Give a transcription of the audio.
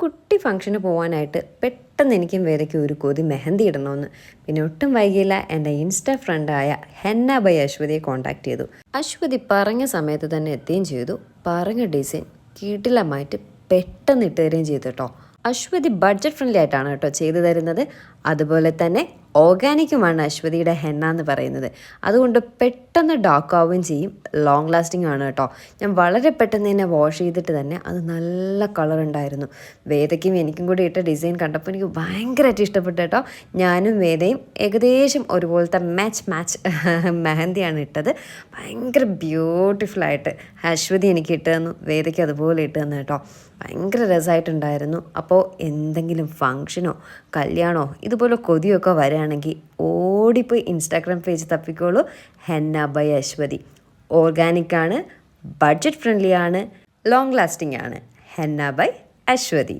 കുട്ടി ഫംഗ്ഷന് പോകാനായിട്ട് പെട്ടെന്ന് എനിക്കും വേദയ്ക്കും ഒരു കൊതി മെഹന്തി ഇടണമെന്ന്. പിന്നെ ഒട്ടും വൈകിയില്ല, എൻ്റെ ഇൻസ്റ്റാ ഫ്രണ്ടായ ഹെന്ന ബൈ അശ്വതിയെ കോൺടാക്ട് ചെയ്തു. അശ്വതി പറഞ്ഞ സമയത്ത് തന്നെ എത്തുകയും ചെയ്തു. പറഞ്ഞ ഡിസൈൻ കിടിലമായിട്ട് പെട്ടെന്ന് ഇട്ട് തരികയും ചെയ്തു കേട്ടോ. അശ്വതി ബഡ്ജറ്റ് ഫ്രണ്ട്ലി ആയിട്ടാണ് കേട്ടോ ചെയ്തു തരുന്നത്. അതുപോലെ തന്നെ ഓർഗാനിക്കുമാണ് അശ്വതിയുടെ ഹെന്ന എന്ന് പറയുന്നത്. അതുകൊണ്ട് പെട്ടെന്ന് ഡാർക്ക് ആവുകയും ചെയ്യും, ലോങ് ലാസ്റ്റിംഗ് ആണ് കേട്ടോ. ഞാൻ വളരെ പെട്ടെന്ന് തന്നെ വാഷ് ചെയ്തിട്ട് തന്നെ അത് നല്ല കളർ ഉണ്ടായിരുന്നു. വേദയ്ക്കും എനിക്കും കൂടി ഇട്ട ഡിസൈൻ കണ്ടപ്പോൾ എനിക്ക് ഭയങ്കരമായിട്ട് ഇഷ്ടപ്പെട്ടു കേട്ടോ. ഞാനും വേദയും ഏകദേശം ഒരുപോലത്തെ മാച്ച് മെഹന്തിയാണ് ഇട്ടത്. ഭയങ്കര ബ്യൂട്ടിഫുള്ളായിട്ട് അശ്വതി എനിക്ക് ഇട്ട് തന്നു, വേദയ്ക്ക് അതുപോലെ ഇട്ട് തന്നു കേട്ടോ. ഭയങ്കര രസമായിട്ടുണ്ടായിരുന്നു. അപ്പോൾ എന്തെങ്കിലും ഫങ്ഷനോ കല്യാണമോ ഇതുപോലെ കൊതിയൊക്കെ വരികയാണെങ്കിൽ ഓടിപ്പോയി ഇൻസ്റ്റാഗ്രാം പേജ് തപ്പിക്കോളൂ. Henna by Aswathi. ഓർഗാനിക്കാണ്, ബഡ്ജറ്റ് ഫ്രണ്ട്ലി ആണ്, ലോങ് ലാസ്റ്റിംഗ് ആണ്. Henna by Aswathy.